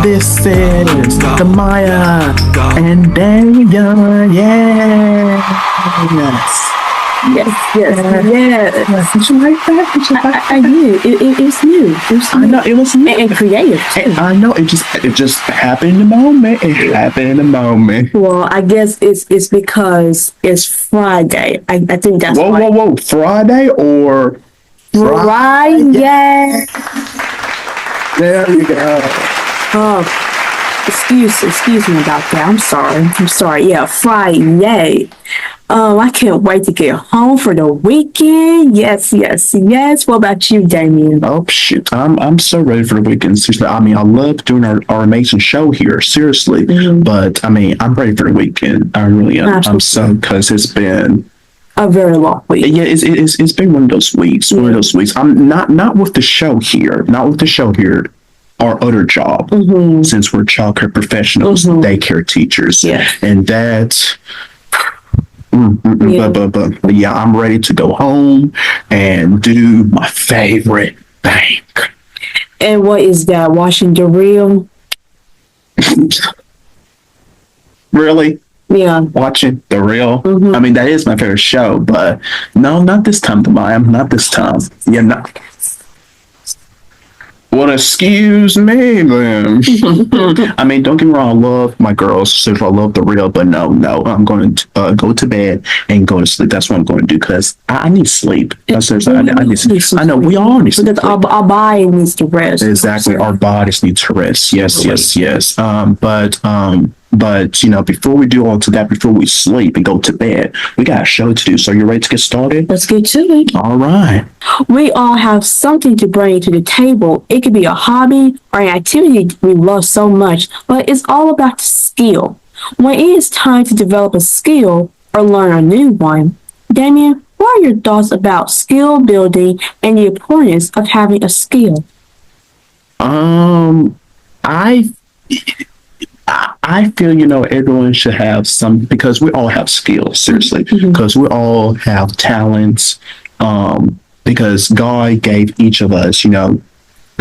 This is Da'Maya and Damian. Yes. Yes. Did you like that? Did you like that? I did. It was new. I know it was new. And creative too. I know it just happened in the moment. It happened in the moment. Well, I guess it's because it's Friday. I think that's why. Whoa! Friday or Friday? There you go. Oh, excuse me about that. I'm sorry. Yeah, Friday. I can't wait to get home for the weekend. Yes. What about you, Damien? Oh shoot! I'm so ready for the weekend. Seriously, I mean, I love doing our amazing show here. Seriously, but I mean, I'm ready for the weekend. I really am. Absolutely. I'm so because it's been A very long week. yeah, it's been one of those weeks. One of those weeks. I'm not with the show here. Not with the show here. Our other job, since we're childcare professionals, daycare teachers, and that's. But yeah, I'm ready to go home and do my favorite thing. And what is that? Watching the reel? Really? Yeah. Watching the real. I mean, that is my favorite show, but no, not this time, Da'Maya. Not this time. Yeah, no. Well, excuse me, then. I mean, don't get me wrong. I love my girls. So I love the real, but no. I'm going to go to bed and go to sleep. That's what I'm going to do because I need sleep. That's I need sleep. I know we all need sleep. Because our body needs to rest. Exactly, our bodies need to rest. Yes. But before we do all to that, before we sleep and go to bed, we got a show to do. So you ready to get started? Let's get to it. All right. We all have something to bring to the table. It could be a hobby or an activity we love so much, but it's all about the skill. When it is time to develop a skill or learn a new one, Damien, what are your thoughts about skill building and the importance of having a skill? I feel, everyone should have some because we all have skills, seriously, because we all have talents, because God gave each of us, the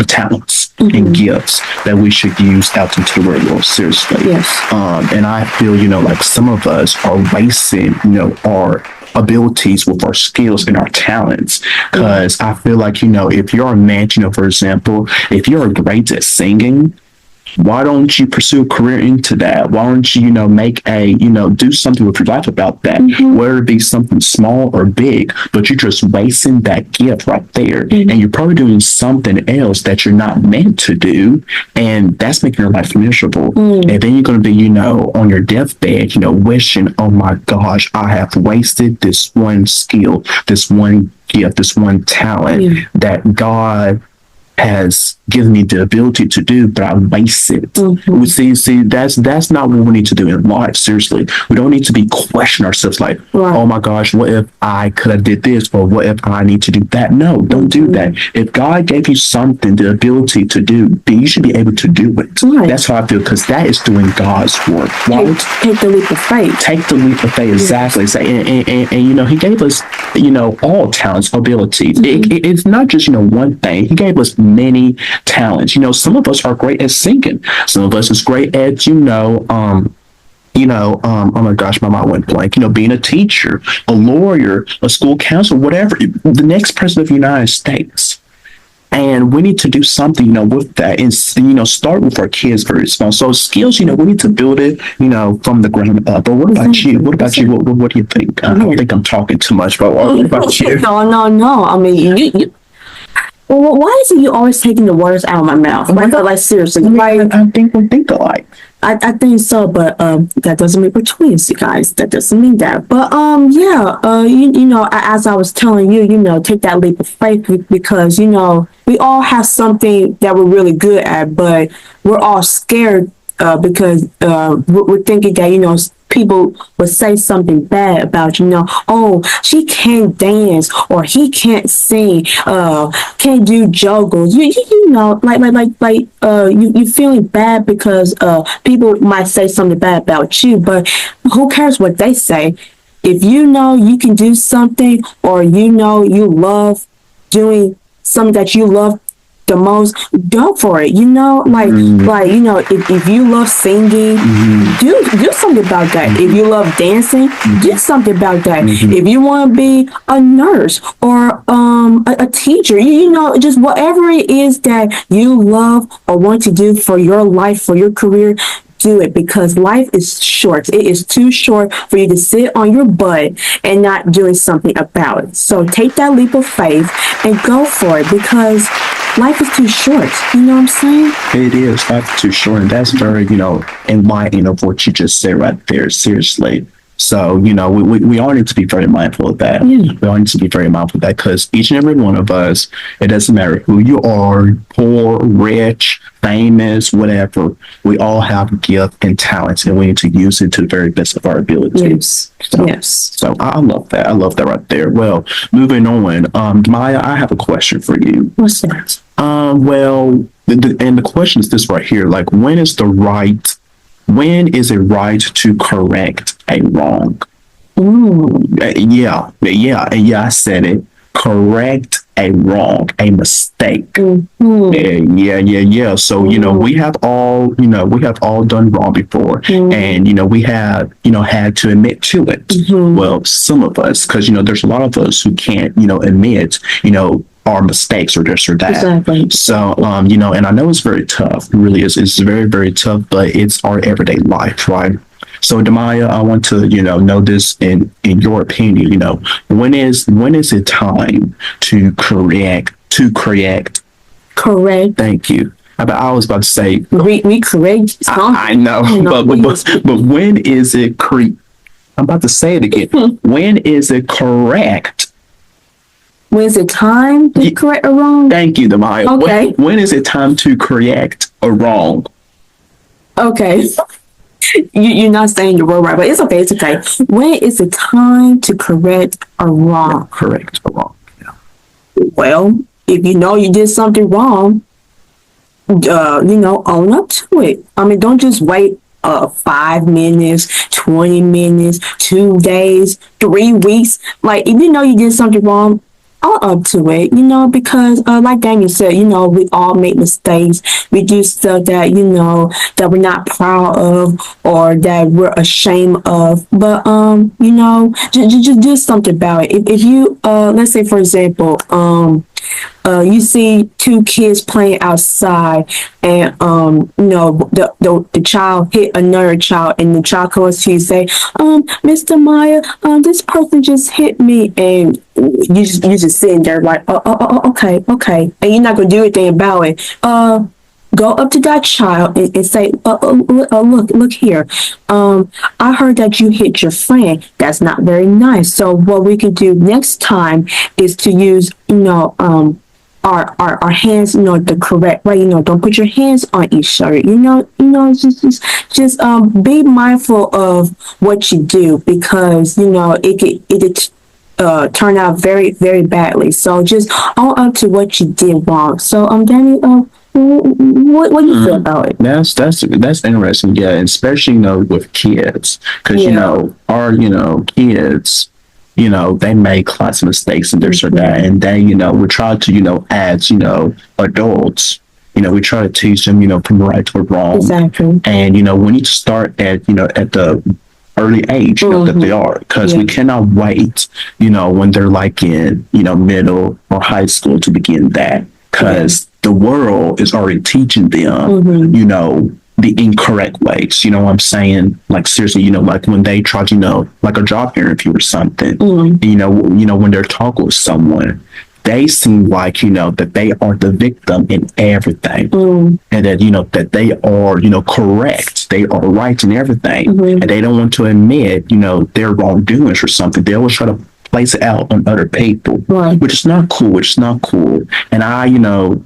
talents and gifts that we should use out into the world, seriously. Yes. And I feel, like some of us are wasting, our abilities with our skills and our talents. Because I feel like, if you're a man, for example, if you're great at singing, why don't you pursue a career into that? Why don't you, make do something with your life about that? Whether it be something small or big, but you're just wasting that gift right there. And you're probably doing something else that you're not meant to do. And that's making your life miserable. And then you're going to be, on your deathbed, wishing, oh my gosh, I have wasted this one skill, this one gift, this one talent that God has given me the ability to do, but I waste it. See, that's not what we need to do in life. Seriously, we don't need to be questioning ourselves like, oh my gosh, what if I could have did this, or what if I need to do that? No, don't do that. If God gave you something, the ability to do, then you should be able to do it. That's how I feel, because that is doing God's work. Right? Take the leap of faith. Take the leap of faith. Exactly. And He gave us, all talents, abilities. It's not just one thing. He gave us many talents. Some of us are great at singing. Some of us is great at, oh my gosh, my mind went blank. Being a teacher, a lawyer, a school counselor, whatever, the next president of the United States. And we need to do something, with that, and start with our kids very small. So skills, we need to build it, from the ground up. But what about you? What do you think? I don't think I'm talking too much, but what about you? No. I mean, you. Well, why is it you always taking the words out of my mouth? Like seriously, I think we think alike. I think so, but that doesn't mean we're twins, you guys. That doesn't mean that. But as I was telling you, take that leap of faith because we all have something that we're really good at, but we're all scared because we're thinking that people would say something bad about oh, she can't dance or he can't sing, can't do juggles. You feeling bad because people might say something bad about you, but who cares what they say? If you can do something, or you love doing something that you love the most, go for it. Like if you love singing, do something about that. If you love dancing, do something about that. If you want to be a nurse or a teacher, just whatever it is that you love or want to do for your life, for your career, do it, because life is short. It is too short for you to sit on your butt and not doing something about it. So take that leap of faith and go for it, because life is too short. You know what I'm saying? It is. Life too short. And that's very, enlightening of what you just said right there. Seriously. So, we all need to be very mindful of that. Yeah. We all need to be very mindful of that, because each and every one of us, it doesn't matter who you are, poor, rich, famous, whatever, we all have gifts and talents, and we need to use it to the very best of our ability. Yes. So, Yes. so I love that. I love that right there. Well, moving on, Maya, I have a question for you. What's that? And the question is this right here, like, when is it right to correct a wrong? Yeah, I said it. Correct a wrong, a mistake. Yeah. So, we have all done wrong before, and, we have, had to admit to it. Well, some of us, because, there's a lot of us who can't, admit, our mistakes or this or that. Exactly. So, and I know it's very tough. It really is. It's very, very tough, but it's our everyday life, right? So, Da'Maya, I want to, know this in your opinion, when is it time to correct? Correct. Thank you. I was about to say, We correct. I know, but when is it I'm about to say it again. When is it correct? When is it time to correct a wrong? Thank you, Da'Maya. Okay. When is it time to correct a wrong? Okay. You're not saying the word right, but it's okay. It's okay. When is it time to correct a wrong? Correct a wrong. Yeah. Well, if you know you did something wrong, own up to it. I mean, don't just wait 5 minutes, 20 minutes, 2 days, 3 weeks. Like, if you know you did something wrong, own up to it, because like Damian said, we all make mistakes. We do stuff that, that we're not proud of or that we're ashamed of. But, just do something about it. If you, let's say, for example, you see 2 kids playing outside, and the child hit another child, and the child comes to you and say, Mr. Maya, this person just hit me, and you just sitting there like, okay, and you're not gonna do anything about it. Go up to that child and say, look here. I heard that you hit your friend. That's not very nice. So what we can do next time is to use, our hands, the correct way. Don't put your hands on each other. Just be mindful of what you do, because it could turn out very, very badly. So just own up to what you did wrong. So Danny, what do you feel about it? That's interesting. Yeah, and especially with kids, because our kids, they make lots of mistakes and this or that, and they we try to as adults, we try to teach them from right to wrong. Exactly. And we need to start at at the early age that they are, because we cannot wait when they're like in middle or high school to begin that, because the world is already teaching them the incorrect ways. You know what I'm saying? Like, seriously, like when they try to like a job interview or something, when they're talking with someone, they seem like that they are the victim in everything, and that that they are correct, they are right in everything, and they don't want to admit their wrongdoings or something. They always try to place it out on other people, which is not cool. And I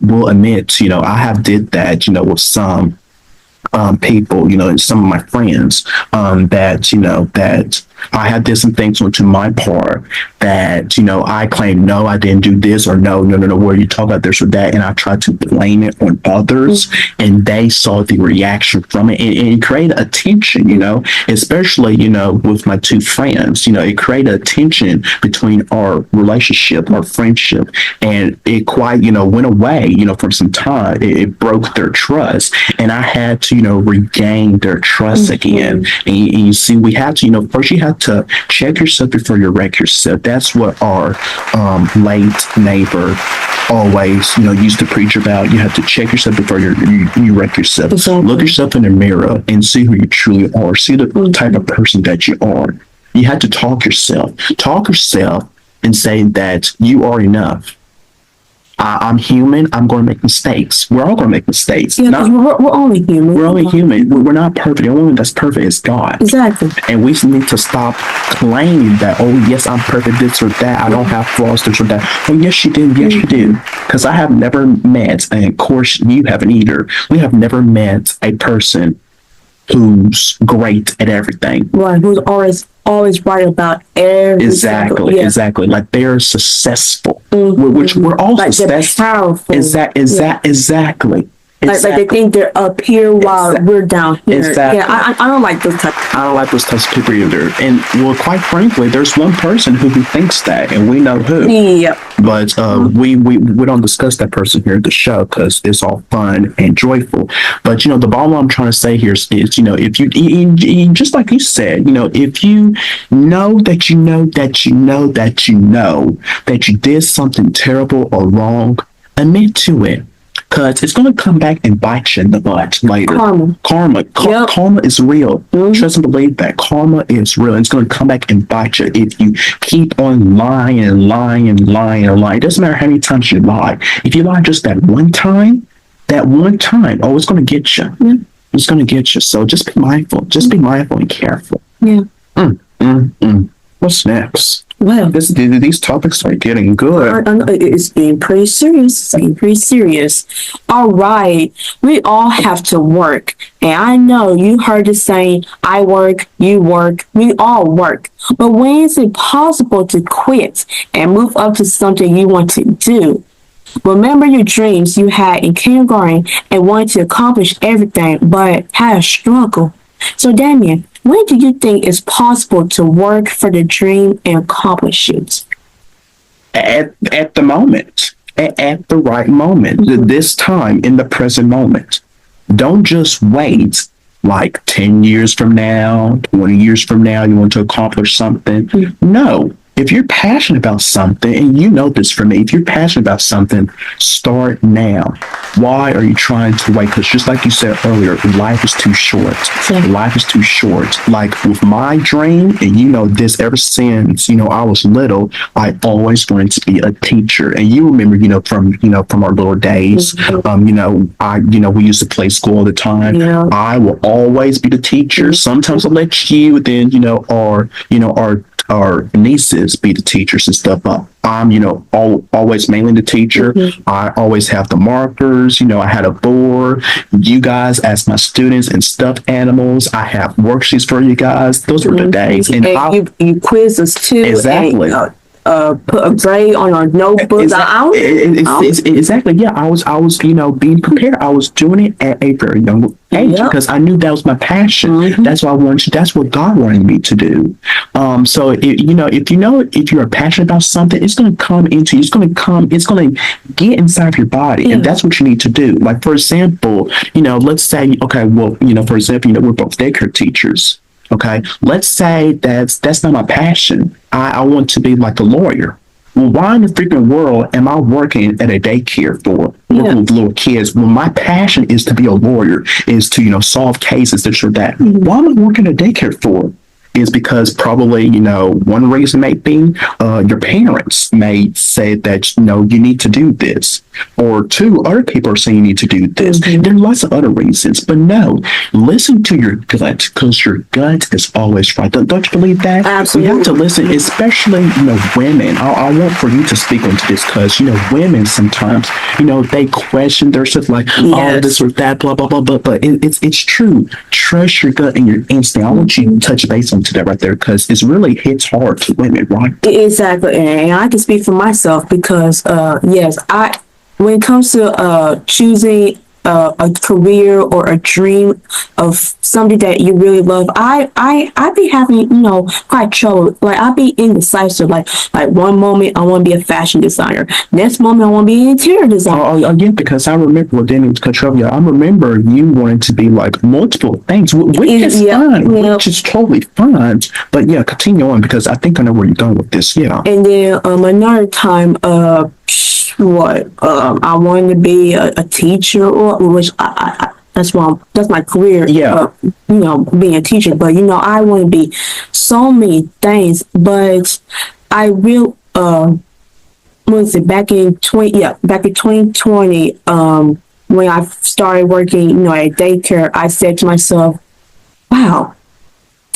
will admit, I have did that with some people, and some of my friends, that, that I had did some things onto my part that, I claim, no, I didn't do this, or no, no, no, no, where you talk about this or that. And I tried to blame it on others, and they saw the reaction from it, and it created a tension, especially, with my two friends, it created a tension between our relationship, our friendship, and it quite, went away, for some time. It broke their trust, and I had to, regain their trust again. And you see, we have to, first you have to check yourself before you wreck yourself. That's what our late neighbor always, used to preach about. You have to check yourself before you wreck yourself. Exactly. Look yourself in the mirror and see who you truly are. See the type of person that you are. You have to talk yourself and say that you are enough. I'm human. I'm going to make mistakes. We're all going to make mistakes. Yeah, 'cause we're only human. We're only human. We're not perfect. The only one that's perfect is God. Exactly. And we need to stop claiming that, oh, yes, I'm perfect, this or that. I don't have flaws, this or that. Oh, yes, you do. Yes, you do. Because I have never met, and of course, you haven't either. We have never met a person who's great at everything. Right. Who's always right about everything. Exactly. Yeah. Exactly. Like they're successful, which we're all Like they're successful. powerful. Exactly. Like they think they're up here while we're down here. Exactly. Yeah, I don't like those type. I don't like those types of people either. And well, quite frankly, there's one person who thinks that, and we know who. Yeah. But we don't discuss that person here at the show because it's all fun and joyful. But the bottom line I'm trying to say here is if you just like you said, if you know that you know that you know that you know that you did something terrible or wrong, admit to it. Because it's going to come back and bite you in the butt later. Karma. Yep. Karma is real. Trust and believe that. Karma is real. It's going to come back and bite you if you keep on lying and lying and lying and lying. It doesn't matter how many times you lie. If you lie just that one time, oh, it's going to get you. Yeah. It's going to get you. So just be mindful. Just be mindful and careful. Yeah. What's next? Well, these topics are getting good. it's getting pretty serious. All right. We all have to work. And I know you heard the saying, I work, you work, we all work. But when is it possible to quit and move up to something you want to do? Remember your dreams you had in kindergarten and wanted to accomplish everything, but had a struggle. So, Damian, when do you think it's possible to work for the dream and accomplish it? At the moment, at the right moment, this time in the present moment. Don't just wait like 10 years from now, 20 years from now, you want to accomplish something. No. If you're passionate about something, and you know this for me, if you're passionate about something, start now. Why are you trying to wait? Because just like you said earlier, life is too short. Life is too short. Like with my dream, and this ever since, I was little, I always wanted to be a teacher. And you remember, from our little days, we used to play school all the time. Yeah. I will always be the teacher. Sometimes I'll let you, then, our nieces be the teachers and stuff. I'm, always mainly the teacher. I always have the markers. I had a board. You guys as my students and stuffed animals. I have worksheets for you guys. Those were the days. And you quiz us too. Exactly. And, put a grade on our notebooks. Exactly. Yeah, I was, being prepared. I was doing it at a very young age because I knew that was my passion. That's what I wanted. That's what God wanted me to do. So if you're passionate about something, it's going to come into you. It's going to get inside of your body, and that's what you need to do. Like for example, let's say, okay, well, for example, we're both daycare teachers. Okay, let's say that's not my passion. I want to be like a lawyer. Well, why in the freaking world am I working at a daycare for working with little kids when my passion is to be a lawyer, is to solve cases, this or that? Why am I working at a daycare for? is because probably, one reason may be your parents may say that, you need to do this. Or two, other people are saying you need to do this. There are lots of other reasons, but no, listen to your gut because your gut is always right. Don't you believe that? Absolutely. We have to listen, especially, women. I want for you to speak onto this because, women sometimes, they question their stuff like, oh, this or that, blah, blah, blah, blah. But it's true. Trust your gut and your instinct. I want you to touch base onto that right there because it's really hits hard to women, right? Exactly, and I can speak for myself because yes, when it comes to choosing a career or a dream of something that you really love, I be having quite trouble. Like I be indecisive. Like one moment I want to be a fashion designer, next moment I want to be an interior designer. Yeah, because I remember with Danny Katrovia, I remember you wanted to be like multiple things, which is fine, which is totally fine. But yeah, continue on because I think I know where you're going with this. Yeah. And then another time, I wanted to be a teacher, or which that's my career. Yeah. Being a teacher. But I want to be so many things. But I will. Was it back in 2020? When I started working, at daycare, I said to myself, "Wow,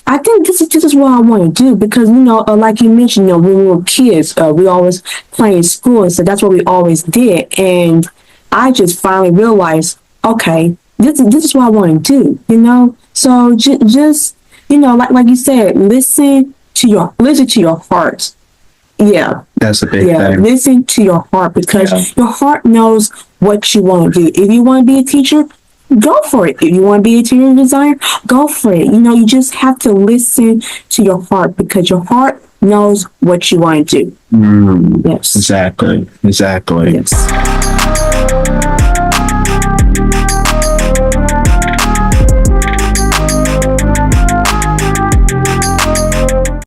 I think this is what I want to do because like you mentioned, when we were kids, we always play in school, so that's what we always did. And I just finally realized, okay, this is what I want to do. So just like you said, listen to your heart. Yeah, that's a big thing. Listen to your heart because your heart knows what you want to do. If you want to be a teacher, go for it. If you want to be a interior designer, go for it. You just have to listen to your heart because your heart knows what you want to do. Yes. Exactly. Yes.